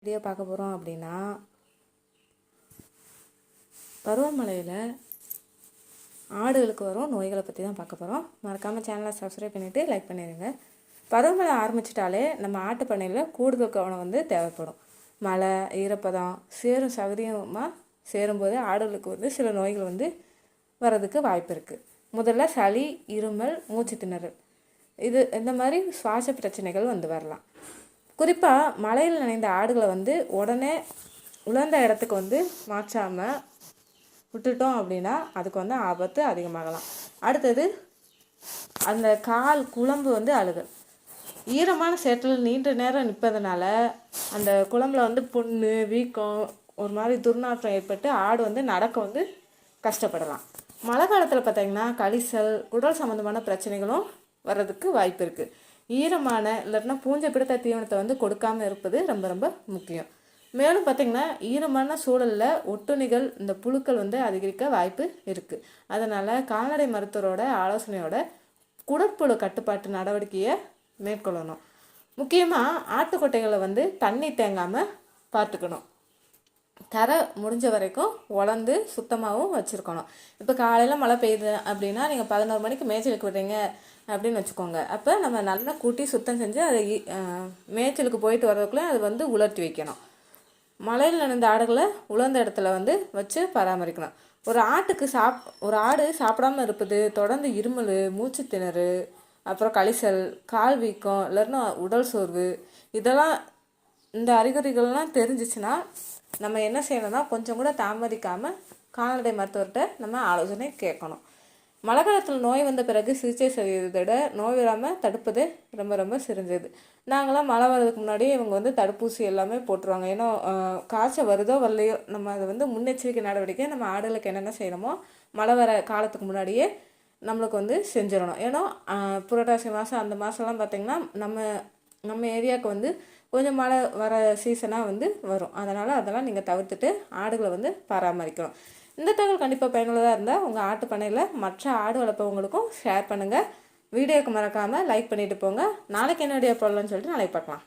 Video பார்க்க போகிறோம் அப்படின்னா, பருவமழையில் ஆடுகளுக்கு வரும் நோய்களை பற்றி தான் பார்க்க போகிறோம். மறக்காமல் சேனலை சப்ஸ்கிரைப் பண்ணிவிட்டு லைக் பண்ணிடுங்க. பருவமழை ஆரம்பிச்சிட்டாலே நம்ம ஆட்டு பண்ணையில் கூடுதல் கவனம் தேவைப்படும். மழை, ஈரப்பதம், சேரும் சகதியுமாக சேரும்போது ஆடுகளுக்கு சில நோய்கள் வர்றதுக்கு வாய்ப்பு இருக்குது. முதல்ல சளி, இருமல், மூச்சு திணறல், இந்த மாதிரி சுவாச பிரச்சனைகள் வரலாம். குறிப்பாக மழையில் நனைந்த ஆடுகளை உடனே உலர்ந்த இடத்துக்கு மாற்றாமல் விட்டுட்டோம் அப்படின்னா அதுக்கு ஆபத்து அதிகமாகலாம். அடுத்தது அந்த கால் குழம்பு அழுகல். ஈரமான சேற்றில் நீண்ட நேரம் நிற்பதனால அந்த குழம்புல புண்ணு, வீக்கம், ஒரு மாதிரி துர்நாற்றம் ஏற்பட்டு ஆடு நடக்க கஷ்டப்படலாம். மழை காலத்தில் பார்த்திங்கன்னா கழிசல், குடல் சம்மந்தமான பிரச்சனைகளும் வர்றதுக்கு வாய்ப்பு இருக்குது. ஈரமான இல்லைன்னா பூஞ்சை பிடித்த தீவனத்தை கொடுக்காமல் இருப்பது ரொம்ப ரொம்ப முக்கியம். மேலும் பார்த்திங்கன்னா ஈரமான சூழலில் ஒட்டுண்ணிகள், இந்த புழுக்கள் அதிகரிக்க வாய்ப்பு இருக்குது. அதனால் கால்நடை மருத்துவரோட ஆலோசனையோட குடற்புழு கட்டுப்பாட்டு நடவடிக்கையை மேற்கொள்ளணும். முக்கியமாக ஆட்டுக்கொட்டைகளை தண்ணி தேங்காமல் பார்த்துக்கணும். தரை முடிஞ்ச வரைக்கும் உலர்ந்து சுத்தமாகவும் வச்சுருக்கணும். இப்போ காலையில் மழை பெய்யுது அப்படின்னா நீங்கள் 11 மணிக்கு மேய்ச்சலுக்கு விடுறீங்க அப்படின்னு வச்சுக்கோங்க. அப்போ நம்ம நல்லா கூட்டி சுத்தம் செஞ்சு அதை மேய்ச்சலுக்கு போயிட்டு வர்றதுக்குள்ளே அது உலர்த்தி வைக்கணும். மழையில் நனைந்த ஆடுகளை உலர்ந்த இடத்துல வச்சு பராமரிக்கணும். ஒரு ஆடு சாப்பிடாமல் இருப்பது, தொடர்ந்து இருமல், மூச்சு திணறு, அப்புறம் கழிசல், கால் வீக்கம், இல்லைன்னா உடல் சோர்வு, இந்த அறிகுறிகள்லாம் தெரிஞ்சிச்சுன்னா நம்ம என்ன செய்யணும்னா கொஞ்சம் கூட தாமதிக்காமல் கால்நடை மருத்துவர்கிட்ட நம்ம ஆலோசனை கேட்கணும். மழை காலத்தில் நோய் வந்த பிறகு சிகிச்சை செய்வதை விட நோய் வராமல் தடுப்பது ரொம்ப ரொம்ப சிறந்தது. நாங்களாம் மழை வர்றதுக்கு முன்னாடி இவங்க தடுப்பூசி எல்லாமே போட்டுருவாங்க. ஏன்னா காய்ச்சல் வருதோ வரலையோ நம்ம அதை முன்னெச்சரிக்கை நடவடிக்கை நம்ம ஆடுகளுக்கு என்னென்ன செய்யணுமோ மழை வர காலத்துக்கு முன்னாடியே நம்மளுக்கு செஞ்சிடணும். ஏன்னா புரட்டாசி மாதம் அந்த மாதம்லாம் பார்த்திங்கன்னா நம்ம ஏரியாவுக்கு கொஞ்சம் மழை வர சீசனாக வரும். அதெல்லாம் நீங்கள் தவிர்த்துட்டு ஆடுகளை பராமரிக்கணும். இந்த தகவல் கண்டிப்பாக பயனுள்ளதாக இருந்தால் உங்கள் ஆட்டு பண்ணையில் மற்ற ஆடு வளர்ப்பவங்களுக்கும் ஷேர் பண்ணுங்கள். வீடியோக்கு மறக்காமல் லைக் பண்ணிவிட்டு போங்க. நாளைக்கு என்ன வீடியோ போடலான்னு சொல்லிட்டு நாளைக்கு பார்க்கலாம்.